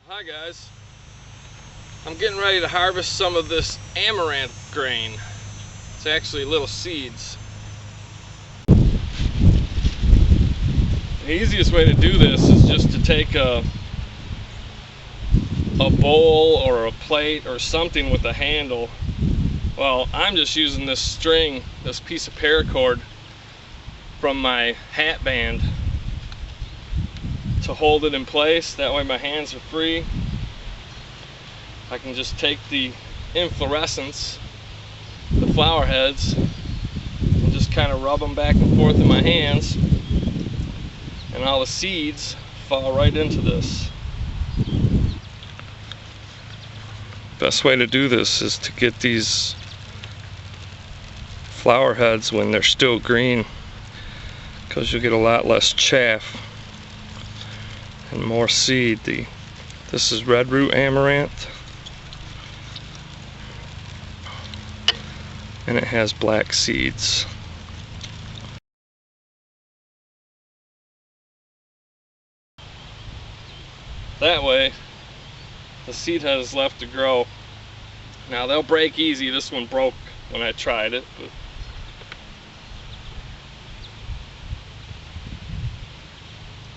Hi guys, I'm getting ready to harvest some of this amaranth grain. It's actually little seeds. The easiest way to do this is just to take a bowl or a plate or something with a handle. Well, I'm just using this string, this piece of paracord from my hat band to hold it in place. That way my hands are free. I can just take the inflorescence, the flower heads, and just kind of rub them back and forth in my hands, and all the seeds fall right into this. Best way to do this is to get these flower heads when they're still green, because you'll get a lot less chaff and more seed. This is red root amaranth, and it has black seeds. That way the seed head is left to grow. Now they'll break easy. This one broke when I tried it, but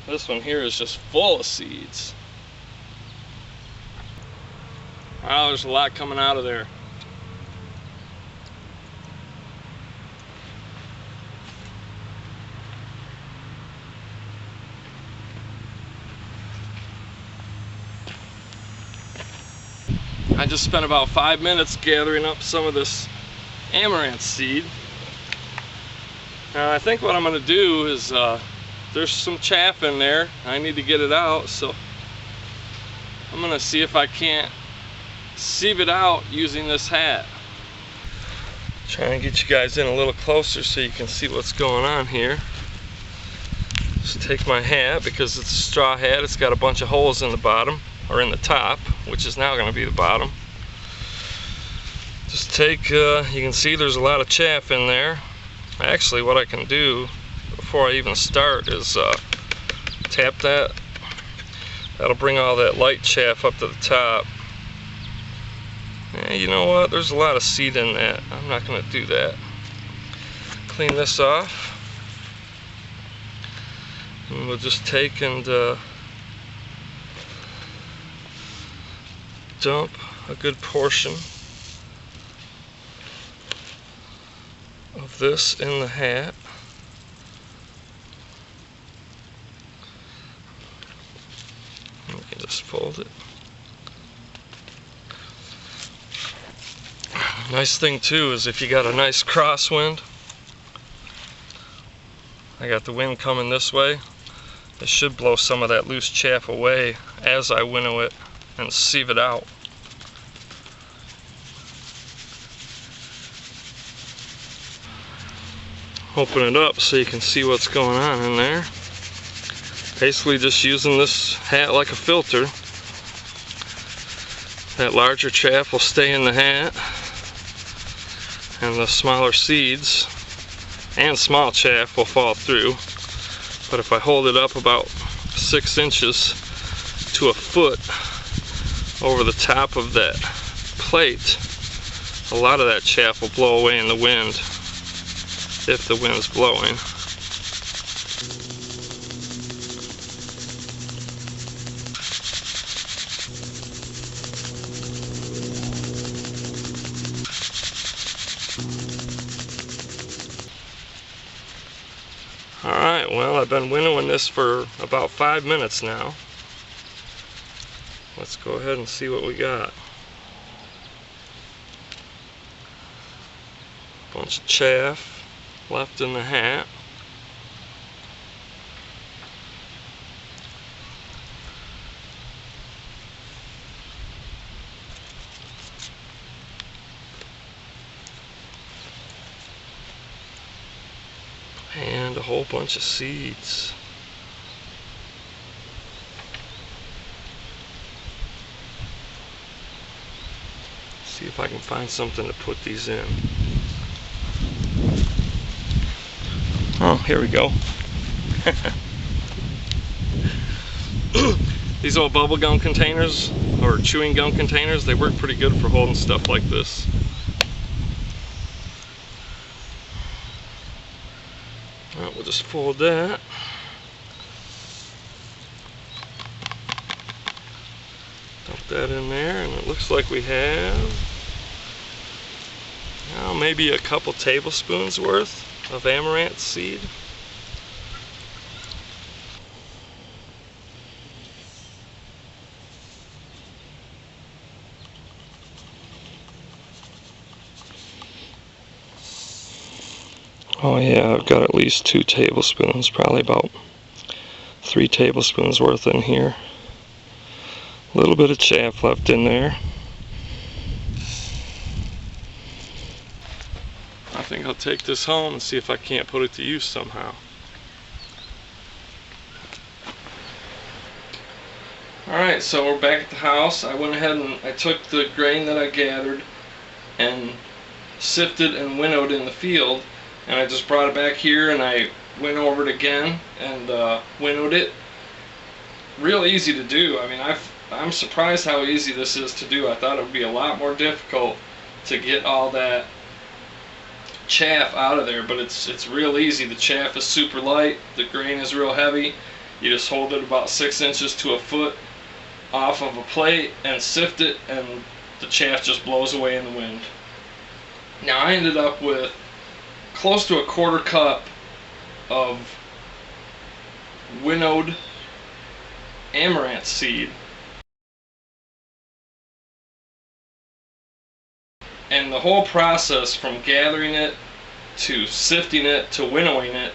this one here is just full of seeds. Wow, there's a lot coming out of there. I just spent about 5 minutes gathering up some of this amaranth seed. Now I think what I'm going to do is, there's some chaff in there. I need to get it out, so I'm going to see if I can't sieve it out using this hat. Trying to get you guys in a little closer so you can see what's going on here. Just take my hat, because it's a straw hat. It's got a bunch of holes in the bottom, or in the top, which is now going to be the bottom. Just take, you can see there's a lot of chaff in there. Actually, what I can do before I even start is tap that. That'll bring all that light chaff up to the top. And you know what? There's a lot of seed in that. I'm not going to do that. Clean this off. And we'll just take and dump a good portion of this in the hat. And we can just fold it. Nice thing too is if you got a nice crosswind, I got the wind coming this way, it should blow some of that loose chaff away as I winnow it and sieve it out. Open it up so you can see what's going on in there. Basically just using this hat like a filter. That larger chaff will stay in the hat, and the smaller seeds and small chaff will fall through. But if I hold it up about 6 inches to a foot over the top of that plate, a lot of that chaff will blow away in the wind, if the wind's blowing. Alright, well, I've been winnowing this for about 5 minutes now. Let's go ahead and see what we got. Bunch of chaff left in the hat. And a whole bunch of seeds. See if I can find something to put these in. Oh, here we go. These old bubble gum containers or chewing gum containers, they work pretty good for holding stuff like this. Alright, we'll just fold that. Dump that in there, and it looks like we have maybe a couple tablespoons worth of amaranth seed. Oh yeah, I've got at least 2 tablespoons, probably about 3 tablespoons worth in here. A little bit of chaff left in there. I think I'll take this home and see if I can't put it to use somehow. Alright, so we're back at the house. I went ahead and I took the grain that I gathered and sifted and winnowed in the field, and I just brought it back here and I went over it again and winnowed it. Real easy to do. I mean, I'm surprised how easy this is to do. I thought it would be a lot more difficult to get all that chaff out of there, but it's real easy. The chaff is super light, the grain is real heavy. You just hold it about 6 inches to a foot off of a plate and sift it, and the chaff just blows away in the wind. Now I ended up with close to a 1/4 cup of winnowed amaranth seed. And the whole process from gathering it to sifting it to winnowing it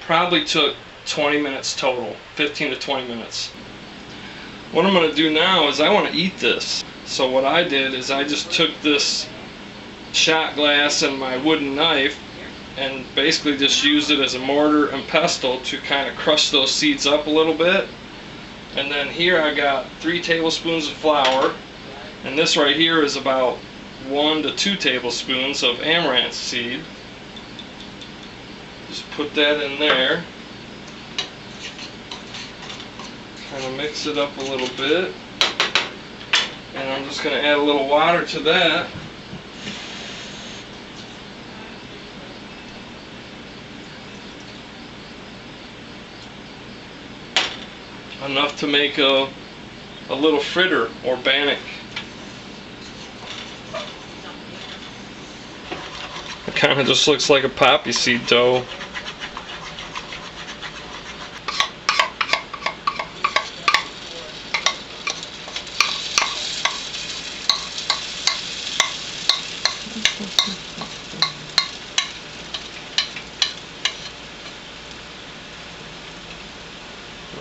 probably took 20 minutes total, 15 to 20 minutes. What I'm going to do now is I want to eat this. So what I did is I just took this shot glass and my wooden knife and basically just used it as a mortar and pestle to kind of crush those seeds up a little bit. And then here I got 3 tablespoons of flour, and this right here is about 1 to 2 tablespoons of amaranth seed. Just put that in there. Kind of mix it up a little bit. And I'm just going to add a little water to that. Enough to make a little fritter or bannock. It kind of just looks like a poppy seed dough.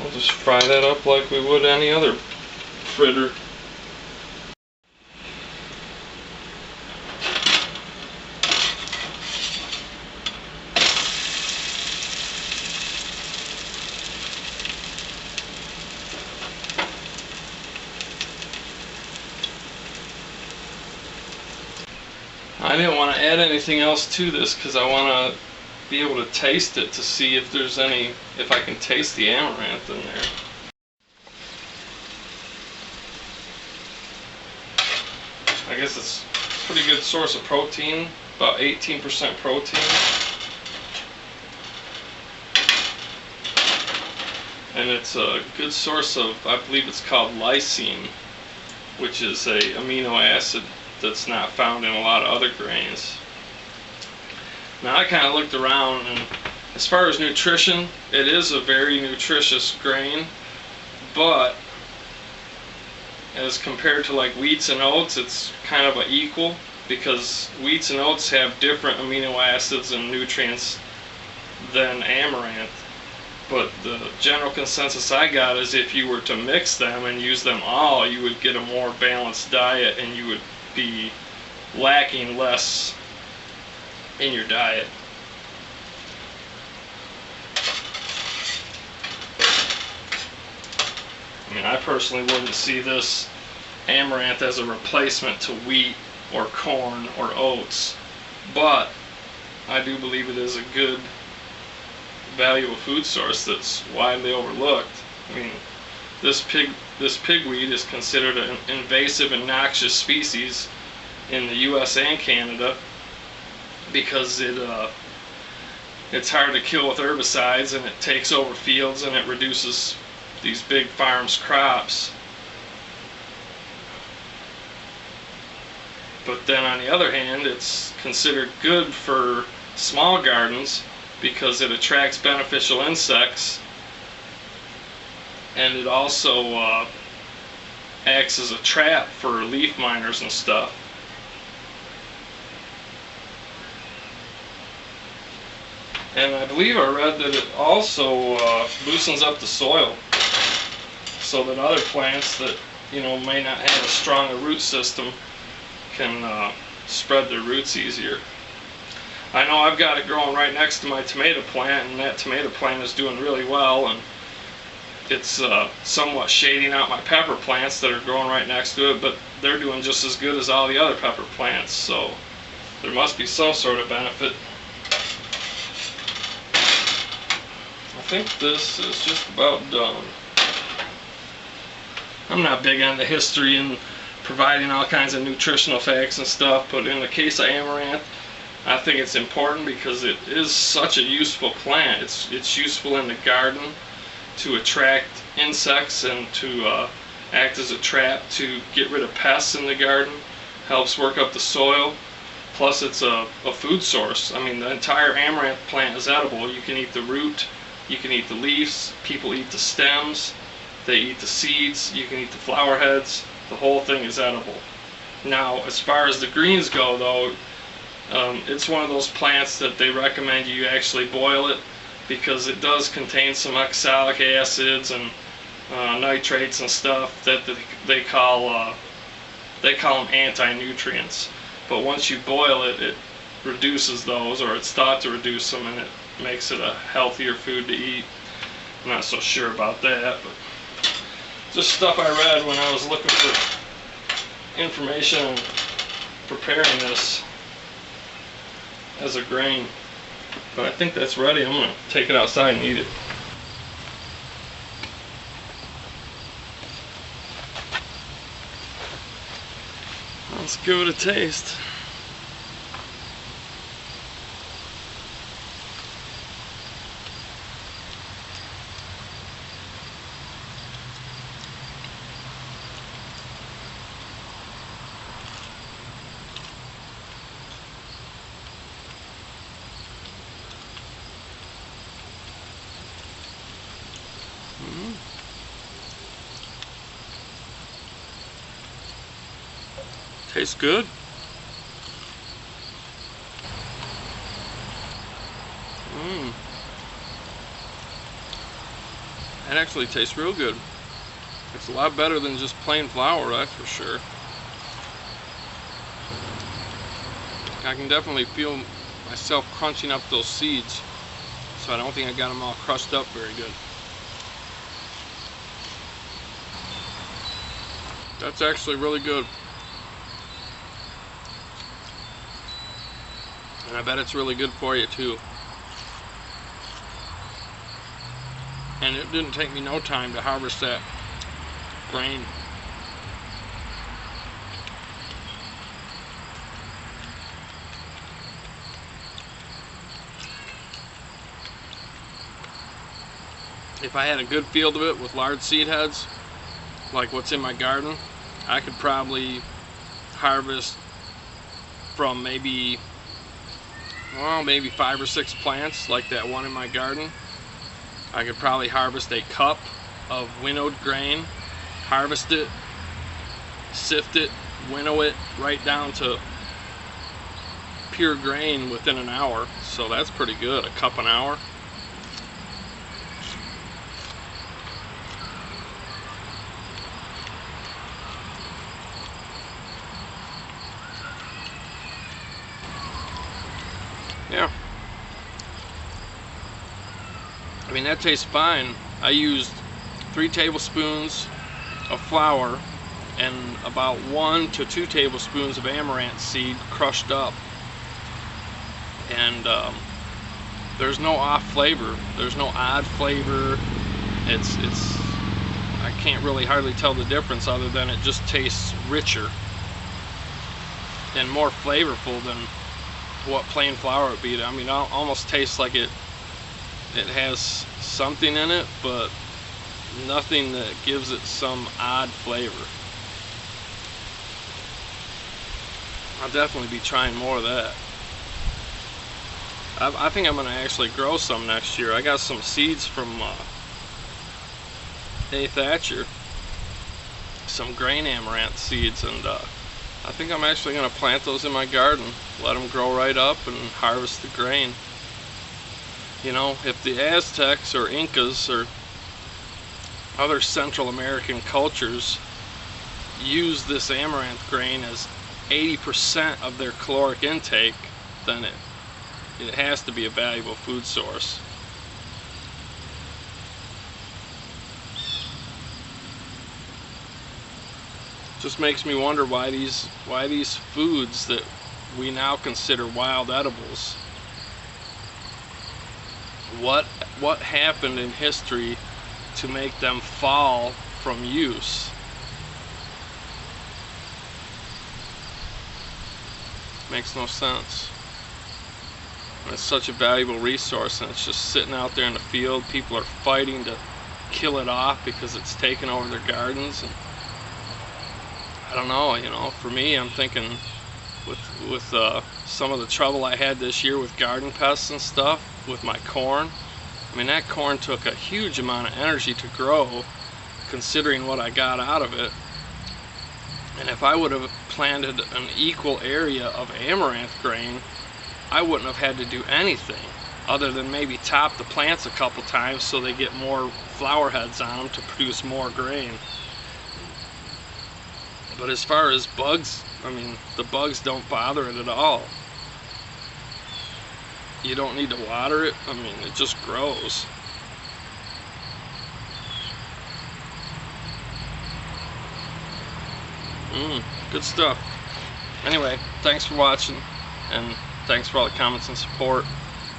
I'll just fry that up like we would any other fritter. I didn't want to add anything else to this because I want to be able to taste it to see if there's any, if I can taste the amaranth in there. I guess it's a pretty good source of protein, about 18% protein. And it's a good source of, I believe it's called lysine, which is a amino acid that's not found in a lot of other grains. Now I kind of looked around, and as far as nutrition, it is a very nutritious grain, but as compared to like wheats and oats, it's kind of an equal, because wheats and oats have different amino acids and nutrients than amaranth. But the general consensus I got is if you were to mix them and use them all, you would get a more balanced diet and you would be lacking less in your diet. I mean, I personally wouldn't see this amaranth as a replacement to wheat or corn or oats, but I do believe it is a good, valuable food source that's widely overlooked. I mean, this this pigweed is considered an invasive and noxious species in the US and Canada because it's hard to kill with herbicides, and it takes over fields, and it reduces these big farms' crops. But then on the other hand, it's considered good for small gardens because it attracts beneficial insects, and it also acts as a trap for leaf miners and stuff. And I believe I read that it also loosens up the soil so that other plants that, you know, may not have a stronger root system can spread their roots easier. I know I've got it growing right next to my tomato plant, and that tomato plant is doing really well, and it's somewhat shading out my pepper plants that are growing right next to it, but they're doing just as good as all the other pepper plants, so there must be some sort of benefit. I think this is just about done. I'm not big on the history and providing all kinds of nutritional facts and stuff, but in the case of amaranth, I think it's important because it is such a useful plant. It's useful in the garden to attract insects and to act as a trap to get rid of pests in the garden. Helps work up the soil. Plus it's a food source. I mean, the entire amaranth plant is edible. You can eat the root, you can eat the leaves, people eat the stems, they eat the seeds, you can eat the flower heads. The whole thing is edible. Now, as far as the greens go, though, it's one of those plants that they recommend you actually boil it because it does contain some oxalic acids and nitrates and stuff that they call them anti-nutrients. But once you boil it, it reduces those, or it's thought to reduce them, and it makes it a healthier food to eat. I'm not so sure about that, but just stuff I read when I was looking for information on preparing this as a grain. But I think that's ready. I'm going to take it outside and eat it. Let's give it a taste. Tastes good. It actually tastes real good. It's a lot better than just plain flour, that's for sure. I can definitely feel myself crunching up those seeds, so I don't think I got them all crushed up very good. That's actually really good. And I bet it's really good for you too. And it didn't take me no time to harvest that grain. If I had a good field of it with large seed heads, like what's in my garden, I could probably harvest from maybe 5 or 6 plants like that one in my garden. I could probably harvest a cup of winnowed grain, harvest it, sift it, winnow it right down to pure grain within an hour. So that's pretty good, a cup an hour. Yeah. I mean, that tastes fine. I used 3 tablespoons of flour and about 1 to 2 tablespoons of amaranth seed crushed up. And there's no off flavor. There's no odd flavor. I I can't really hardly tell the difference, other than it just tastes richer and more flavorful than what plain flour would be. I mean, it almost tastes like it has something in it, but nothing that gives it some odd flavor. I'll definitely be trying more of that. I think I'm going to actually grow some next year. I got some seeds from A. Thatcher, some grain amaranth seeds, and I think I'm actually going to plant those in my garden, let them grow right up, and harvest the grain. You know, if the Aztecs or Incas or other Central American cultures use this amaranth grain as 80% of their caloric intake, then it has to be a valuable food source. Just makes me wonder why these foods that we now consider wild edibles, what happened in history to make them fall from use? Makes no sense. And it's such a valuable resource, and it's just sitting out there in the field. People are fighting to kill it off because it's taken over their gardens. And I don't know, you know, for me, I'm thinking with some of the trouble I had this year with garden pests and stuff, with my corn. I mean, that corn took a huge amount of energy to grow, considering what I got out of it. And if I would have planted an equal area of amaranth grain, I wouldn't have had to do anything other than maybe top the plants a couple times so they get more flower heads on them to produce more grain. But as far as bugs, I mean, the bugs don't bother it at all. You don't need to water it. I mean, it just grows. Good stuff. Anyway, thanks for watching, and thanks for all the comments and support.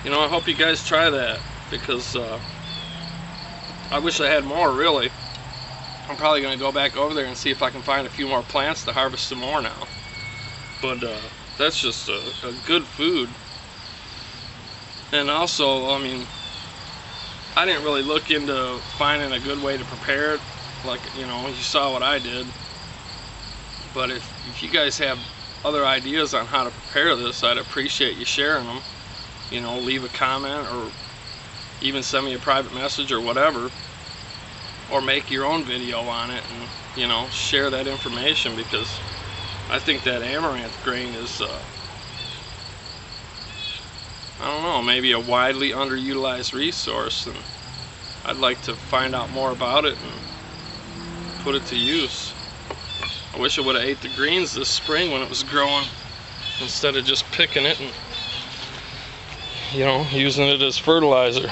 You know, I hope you guys try that, because I wish I had more, really. I'm probably going to go back over there and see if I can find a few more plants to harvest some more now. But that's just a good food. And also, I mean, I didn't really look into finding a good way to prepare it. Like, you know, you saw what I did. But if you guys have other ideas on how to prepare this, I'd appreciate you sharing them. You know, leave a comment, or even send me a private message or whatever. Or make your own video on it and, you know, share that information, because I think that amaranth grain is, I don't know, maybe a widely underutilized resource, and I'd like to find out more about it and put it to use. I wish I would have ate the greens this spring when it was growing, instead of just picking it and, you know, using it as fertilizer.